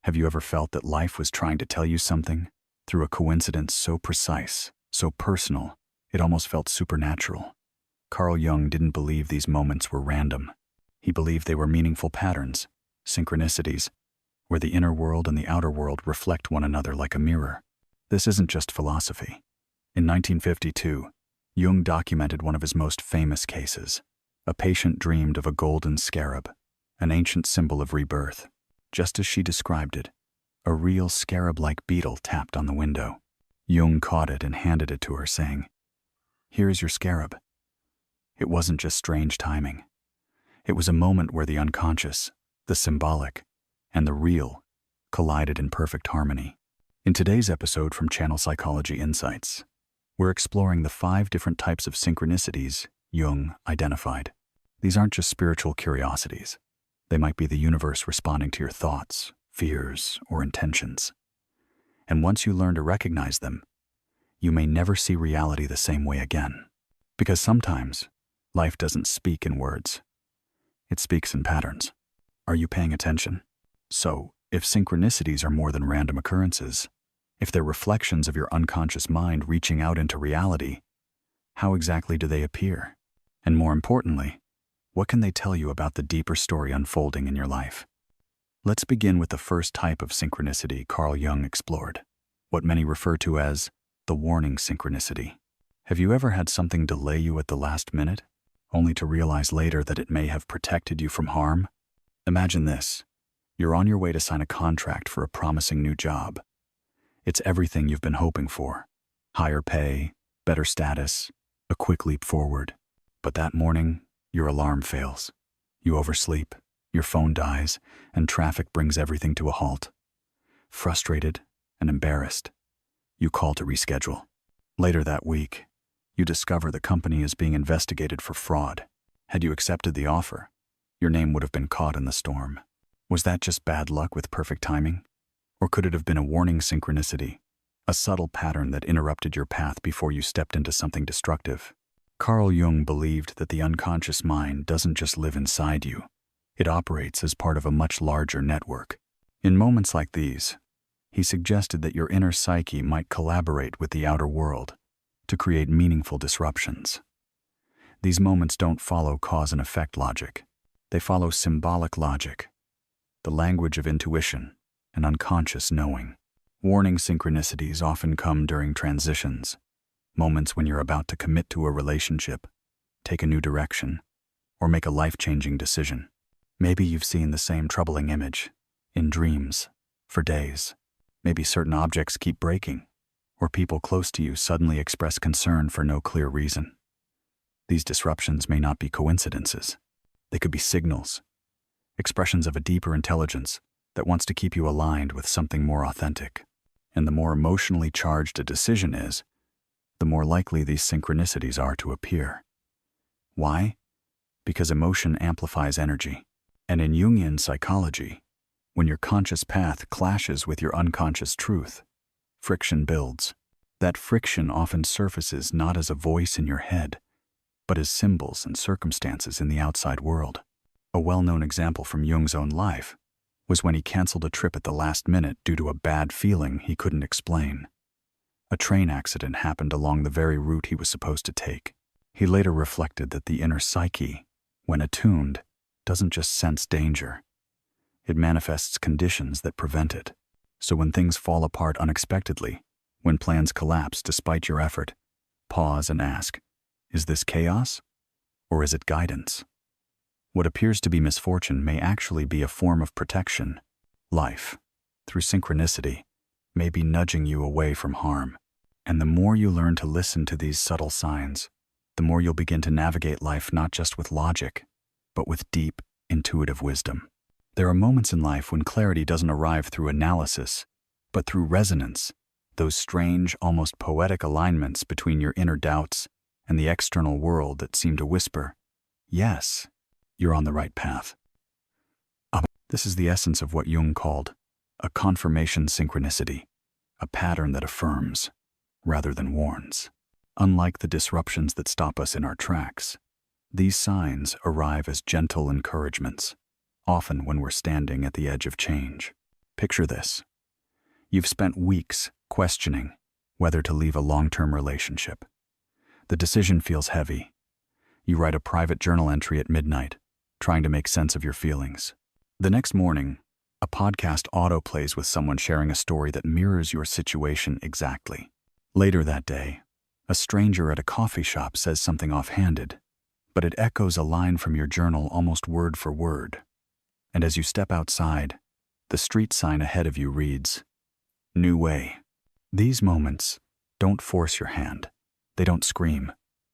Have you ever felt that life was trying to tell you something through a coincidence so precise, so personal, it almost felt supernatural? Carl Jung didn't believe these moments were random. He believed they were meaningful patterns, synchronicities, where the inner world and the outer world reflect one another like a mirror. This isn't just philosophy. In 1952, Jung documented one of his most famous cases. A patient dreamed of a golden scarab, an ancient symbol of rebirth. Just as she described it, a real scarab-like beetle tapped on the window. Jung caught it and handed it to her, saying, "Here is your scarab." It wasn't just strange timing. It was a moment where the unconscious, the symbolic, and the real collided in perfect harmony. In today's episode from Channel Psychology Insights, we're exploring the 5 different types of synchronicities Jung identified. These aren't just spiritual curiosities. They might be the universe responding to your thoughts, fears, or intentions. And once you learn to recognize them, you may never see reality the same way again. Because sometimes, life doesn't speak in words. It speaks in patterns. Are you paying attention? So, if synchronicities are more than random occurrences, if they're reflections of your unconscious mind reaching out into reality, how exactly do they appear? And more importantly, what can they tell you about the deeper story unfolding in your life? Let's begin with the first type of synchronicity Carl Jung explored, what many refer to as the warning synchronicity. Have you ever had something delay you at the last minute, only to realize later that it may have protected you from harm? Imagine this. You're on your way to sign a contract for a promising new job. It's everything you've been hoping for. Higher pay, better status, a quick leap forward. But that morning, your alarm fails. You oversleep, your phone dies, and traffic brings everything to a halt. Frustrated and embarrassed, you call to reschedule. Later that week, you discover the company is being investigated for fraud. Had you accepted the offer, your name would have been caught in the storm. Was that just bad luck with perfect timing? Or could it have been a warning synchronicity, a subtle pattern that interrupted your path before you stepped into something destructive? Carl Jung believed that the unconscious mind doesn't just live inside you. It operates as part of a much larger network. In moments like these, he suggested that your inner psyche might collaborate with the outer world to create meaningful disruptions. These moments don't follow cause and effect logic. They follow symbolic logic, the language of intuition and unconscious knowing. Warning synchronicities often come during transitions, moments when you're about to commit to a relationship, take a new direction, or make a life-changing decision. Maybe you've seen the same troubling image in dreams for days. Maybe certain objects keep breaking, or people close to you suddenly express concern for no clear reason. These disruptions may not be coincidences. They could be signals, expressions of a deeper intelligence that wants to keep you aligned with something more authentic. And the more emotionally charged a decision is, the more likely these synchronicities are to appear. Why? Because emotion amplifies energy. And in Jungian psychology, when your conscious path clashes with your unconscious truth, friction builds. That friction often surfaces not as a voice in your head, but as symbols and circumstances in the outside world. A well-known example from Jung's own life was when he canceled a trip at the last minute due to a bad feeling he couldn't explain. A train accident happened along the very route he was supposed to take. He later reflected that the inner psyche, when attuned, doesn't just sense danger. It manifests conditions that prevent it. So when things fall apart unexpectedly, when plans collapse despite your effort, pause and ask, is this chaos? Or is it guidance? What appears to be misfortune may actually be a form of protection. Life, through synchronicity, may be nudging you away from harm. And the more you learn to listen to these subtle signs, the more you'll begin to navigate life not just with logic, but with deep, intuitive wisdom. There are moments in life when clarity doesn't arrive through analysis, but through resonance, those strange, almost poetic alignments between your inner doubts and the external world that seem to whisper, yes, you're on the right path. This is the essence of what Jung called a confirmation synchronicity, a pattern that affirms rather than warns. Unlike the disruptions that stop us in our tracks, these signs arrive as gentle encouragements, often when we're standing at the edge of change. Picture this. You've spent weeks questioning whether to leave a long-term relationship. The decision feels heavy. You write a private journal entry at midnight, trying to make sense of your feelings. The next morning, a podcast autoplays with someone sharing a story that mirrors your situation exactly. Later that day, a stranger at a coffee shop says something offhanded, but it echoes a line from your journal almost word for word. And as you step outside, the street sign ahead of you reads, "New way." These moments don't force your hand. They don't scream.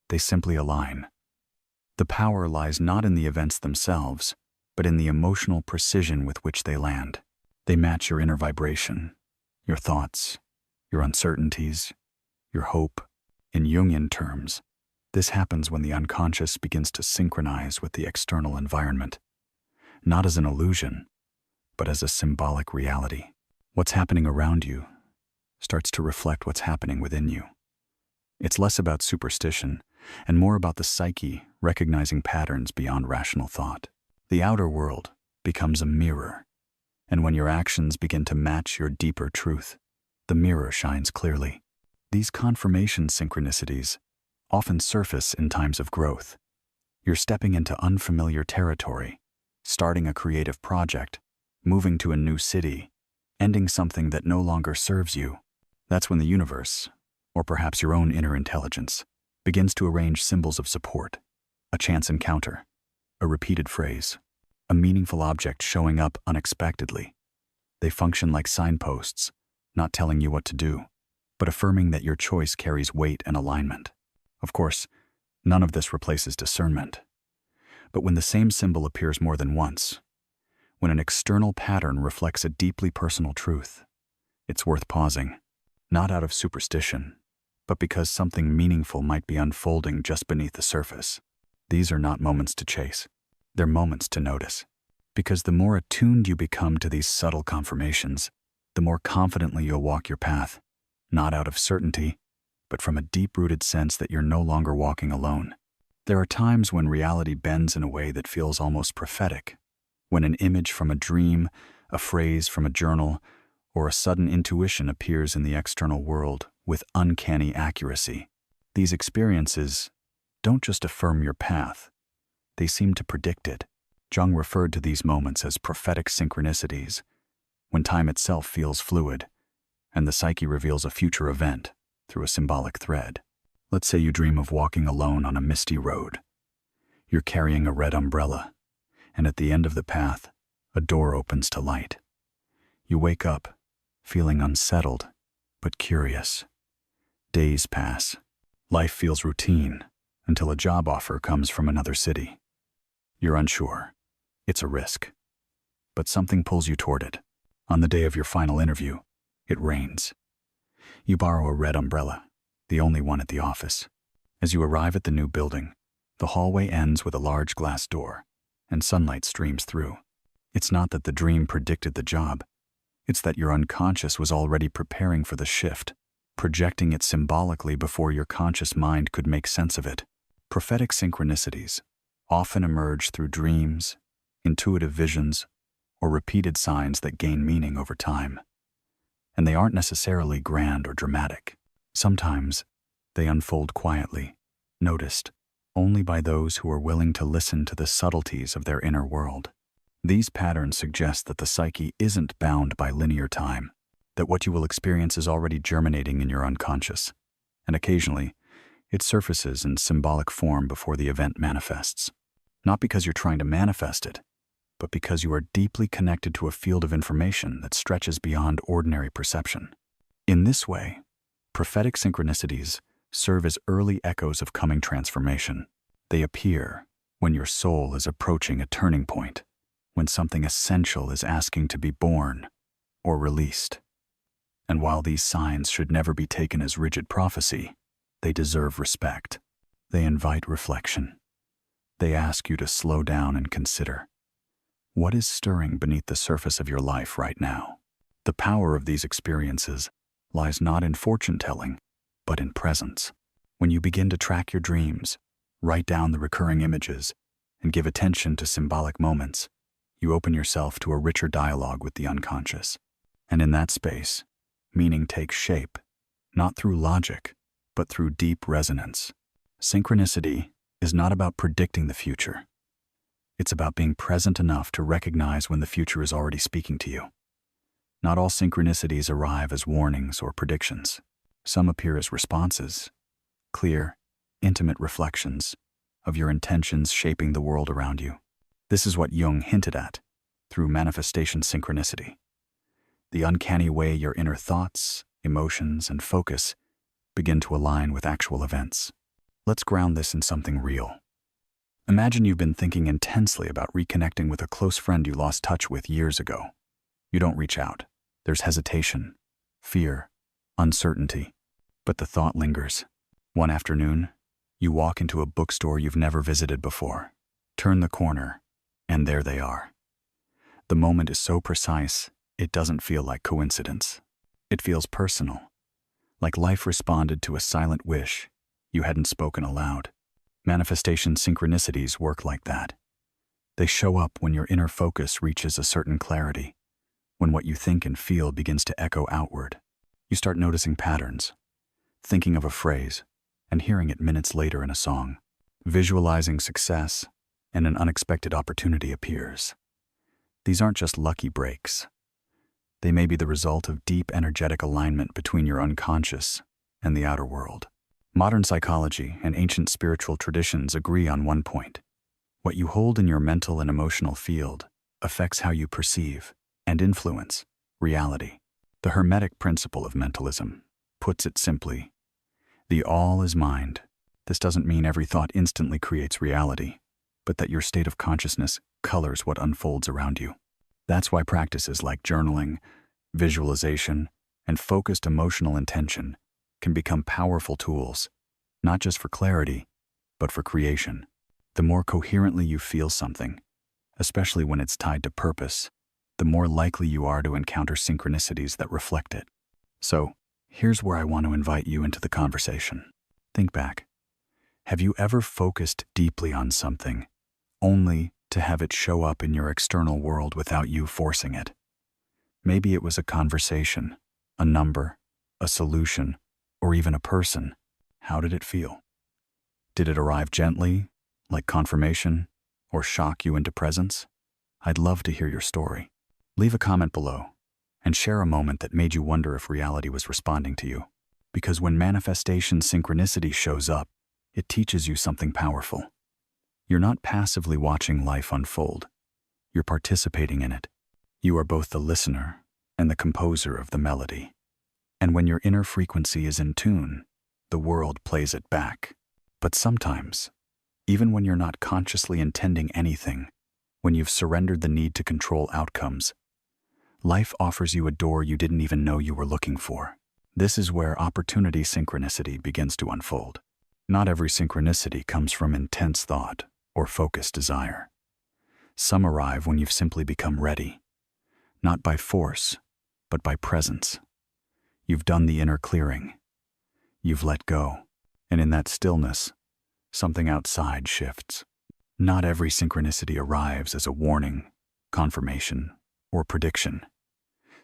They simply align. The power lies not in the events themselves, but in the emotional precision with which they land. They match your inner vibration, your thoughts, your uncertainties, your hope. In Jungian terms, this happens when the unconscious begins to synchronize with the external environment, not as an illusion, but as a symbolic reality. What's happening around you starts to reflect what's happening within you. It's less about superstition and more about the psyche recognizing patterns beyond rational thought. The outer world becomes a mirror, and when your actions begin to match your deeper truth, the mirror shines clearly. These confirmation synchronicities often surface in times of growth. You're stepping into unfamiliar territory, starting a creative project, moving to a new city, ending something that no longer serves you. That's when the universe, or perhaps your own inner intelligence, begins to arrange symbols of support, a chance encounter, a repeated phrase, a meaningful object showing up unexpectedly. They function like signposts, not telling you what to do, but affirming that your choice carries weight and alignment. Of course, none of this replaces discernment. But when the same symbol appears more than once, when an external pattern reflects a deeply personal truth, it's worth pausing, not out of superstition, but because something meaningful might be unfolding just beneath the surface. These are not moments to chase. They're moments to notice. Because the more attuned you become to these subtle confirmations, the more confidently you'll walk your path, not out of certainty, but from a deep-rooted sense that you're no longer walking alone. There are times when reality bends in a way that feels almost prophetic, when an image from a dream, a phrase from a journal, or a sudden intuition appears in the external world with uncanny accuracy. These experiences don't just affirm your path, they seem to predict it. Jung referred to these moments as prophetic synchronicities, when time itself feels fluid, and the psyche reveals a future event through a symbolic thread. Let's say you dream of walking alone on a misty road. You're carrying a red umbrella, and at the end of the path, a door opens to light. You wake up, feeling unsettled, but curious. Days pass. Life feels routine until a job offer comes from another city. You're unsure. It's a risk. But something pulls you toward it. On the day of your final interview, it rains. You borrow a red umbrella, the only one at the office. As you arrive at the new building, the hallway ends with a large glass door, and sunlight streams through. It's not that the dream predicted the job. It's that your unconscious was already preparing for the shift, projecting it symbolically before your conscious mind could make sense of it. Prophetic synchronicities often emerge through dreams, intuitive visions, or repeated signs that gain meaning over time. And they aren't necessarily grand or dramatic. Sometimes they unfold quietly, noticed only by those who are willing to listen to the subtleties of their inner world. These patterns suggest that the psyche isn't bound by linear time, that what you will experience is already germinating in your unconscious, and occasionally, it surfaces in symbolic form before the event manifests. Not because you're trying to manifest it, but because you are deeply connected to a field of information that stretches beyond ordinary perception. In this way, prophetic synchronicities serve as early echoes of coming transformation. They appear when your soul is approaching a turning point, when something essential is asking to be born or released. And while these signs should never be taken as rigid prophecy, they deserve respect. They invite reflection. They ask you to slow down and consider. What is stirring beneath the surface of your life right now? The power of these experiences lies not in fortune-telling, but in presence. When you begin to track your dreams, write down the recurring images, and give attention to symbolic moments, you open yourself to a richer dialogue with the unconscious. And in that space, meaning takes shape, not through logic, but through deep resonance. Synchronicity is not about predicting the future. It's about being present enough to recognize when the future is already speaking to you. Not all synchronicities arrive as warnings or predictions. Some appear as responses, clear, intimate reflections of your intentions shaping the world around you. This is what Jung hinted at through manifestation synchronicity, the uncanny way your inner thoughts, emotions, and focus begin to align with actual events. Let's ground this in something real. Imagine you've been thinking intensely about reconnecting with a close friend you lost touch with years ago. You don't reach out. There's hesitation, fear, uncertainty, but the thought lingers. One afternoon, you walk into a bookstore you've never visited before, turn the corner, and there they are. The moment is so precise, it doesn't feel like coincidence. It feels personal, like life responded to a silent wish you hadn't spoken aloud. Manifestation synchronicities work like that. They show up when your inner focus reaches a certain clarity, when what you think and feel begins to echo outward. You start noticing patterns, thinking of a phrase, and hearing it minutes later in a song. Visualizing success, and an unexpected opportunity appears. These aren't just lucky breaks. They may be the result of deep energetic alignment between your unconscious and the outer world. Modern psychology and ancient spiritual traditions agree on one point. What you hold in your mental and emotional field affects how you perceive and influence reality. The Hermetic principle of mentalism puts it simply: the all is mind. This doesn't mean every thought instantly creates reality, but that your state of consciousness colors what unfolds around you. That's why practices like journaling, visualization, and focused emotional intention can become powerful tools, not just for clarity, but for creation. The more coherently you feel something, especially when it's tied to purpose, the more likely you are to encounter synchronicities that reflect it. So, here's where I want to invite you into the conversation. Think back. Have you ever focused deeply on something, only to have it show up in your external world without you forcing it? Maybe it was a conversation, a number, a solution, or even a person. How did it feel? Did it arrive gently, like confirmation, or shock you into presence? I'd love to hear your story. Leave a comment below and share a moment that made you wonder if reality was responding to you. Because when manifestation synchronicity shows up, it teaches you something powerful. You're not passively watching life unfold. You're participating in it. You are both the listener and the composer of the melody. And when your inner frequency is in tune, the world plays it back. But sometimes, even when you're not consciously intending anything, when you've surrendered the need to control outcomes, life offers you a door you didn't even know you were looking for. This is where opportunity synchronicity begins to unfold. Not every synchronicity comes from intense thought or focused desire. Some arrive when you've simply become ready, not by force, but by presence. You've done the inner clearing. You've let go. And in that stillness, something outside shifts. Not every synchronicity arrives as a warning, confirmation, or prediction.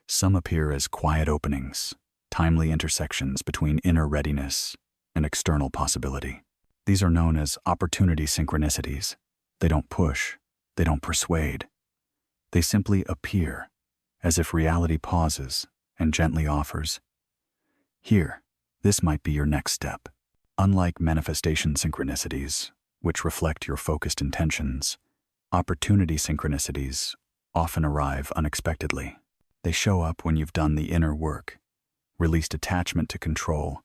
Some appear as quiet openings, timely intersections between inner readiness and external possibility. These are known as opportunity synchronicities. They don't push, they don't persuade. They simply appear, as if reality pauses and gently offers, "Here, this might be your next step." Unlike manifestation synchronicities, which reflect your focused intentions, opportunity synchronicities often arrive unexpectedly. They show up when you've done the inner work, released attachment to control,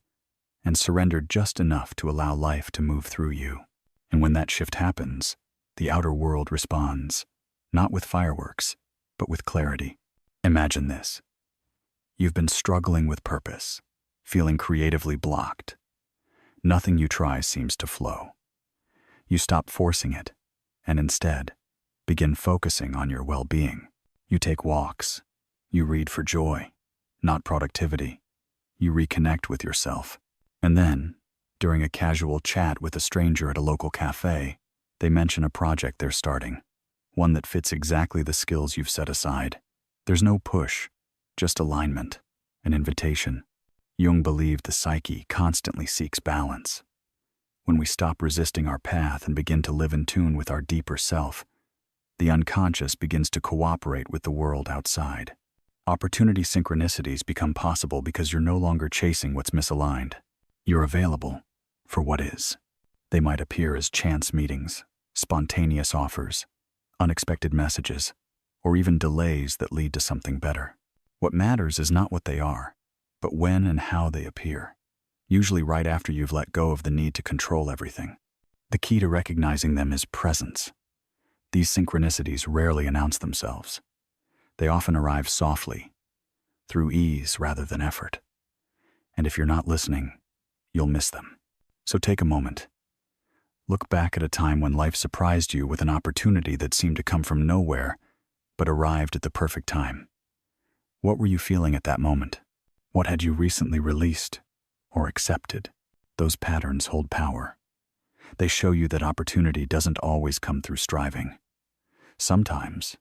and surrendered just enough to allow life to move through you. And when that shift happens, the outer world responds, not with fireworks, but with clarity. Imagine this. You've been struggling with purpose, feeling creatively blocked. Nothing you try seems to flow. You stop forcing it, and instead, begin focusing on your well-being. You take walks. You read for joy, not productivity. You reconnect with yourself. And then, during a casual chat with a stranger at a local cafe, they mention a project they're starting, one that fits exactly the skills you've set aside. There's no push, just alignment, an invitation. Jung believed the psyche constantly seeks balance. When we stop resisting our path and begin to live in tune with our deeper self, the unconscious begins to cooperate with the world outside. Opportunity synchronicities become possible because you're no longer chasing what's misaligned. You're available for what is. They might appear as chance meetings, spontaneous offers, unexpected messages, or even delays that lead to something better. What matters is not what they are, but when and how they appear, usually right after you've let go of the need to control everything. The key to recognizing them is presence. These synchronicities rarely announce themselves. They often arrive softly, through ease rather than effort. And if you're not listening, you'll miss them. So take a moment. Look back at a time when life surprised you with an opportunity that seemed to come from nowhere, but arrived at the perfect time. What were you feeling at that moment? What had you recently released or accepted? Those patterns hold power. They show you that opportunity doesn't always come through striving. Sometimes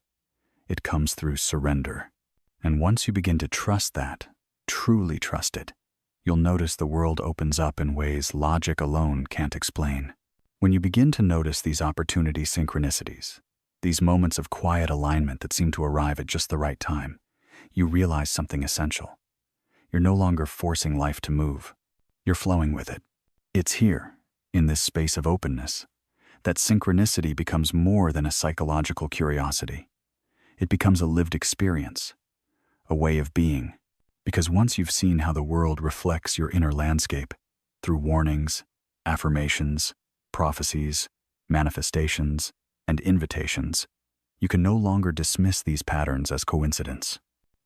it comes through surrender. And once you begin to trust that, truly trust it, you'll notice the world opens up in ways logic alone can't explain. When you begin to notice these opportunity synchronicities, these moments of quiet alignment that seem to arrive at just the right time, you realize something essential. You're no longer forcing life to move. You're flowing with it. It's here, in this space of openness, that synchronicity becomes more than a psychological curiosity. It becomes a lived experience, a way of being. Because once you've seen how the world reflects your inner landscape, through warnings, affirmations, prophecies, manifestations, and invitations, you can no longer dismiss these patterns as coincidence.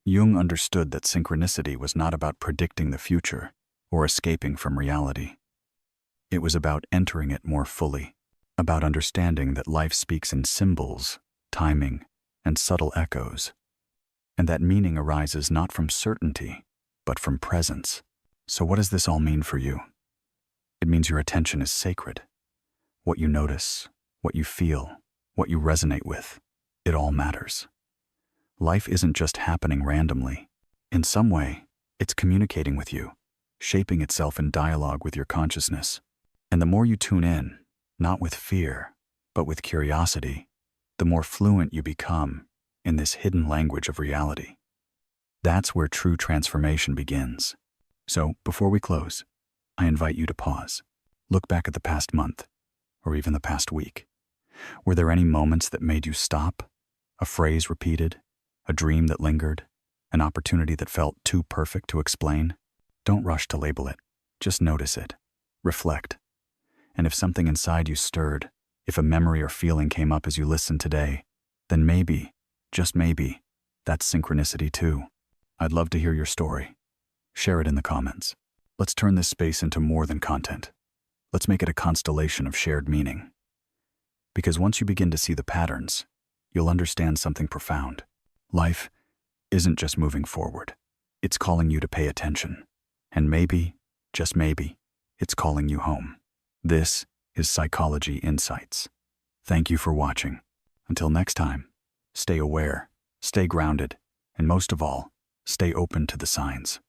Jung understood that synchronicity was not about predicting the future or escaping from reality. It was about entering it more fully, about understanding that life speaks in symbols, timing, and subtle echoes, and that meaning arises not from certainty, but from presence. So what does this all mean for you? It means your attention is sacred. What you notice, what you feel, what you resonate with, it all matters. Life isn't just happening randomly. In some way, it's communicating with you, shaping itself in dialogue with your consciousness. And the more you tune in, not with fear, but with curiosity, the more fluent you become in this hidden language of reality. That's where true transformation begins. So, before we close, I invite you to pause. Look back at the past month, or even the past week. Were there any moments that made you stop? A phrase repeated? A dream that lingered? An opportunity that felt too perfect to explain? Don't rush to label it. Just notice it. Reflect. And if something inside you stirred, if a memory or feeling came up as you listened today, then maybe, just maybe, that's synchronicity too. I'd love to hear your story. Share it in the comments. Let's turn this space into more than content. Let's make it a constellation of shared meaning. Because once you begin to see the patterns, you'll understand something profound. Life isn't just moving forward. It's calling you to pay attention. And maybe, just maybe, it's calling you home. This is Psychology Insights. Thank you for watching. Until next time, stay aware, stay grounded, and most of all, stay open to the signs.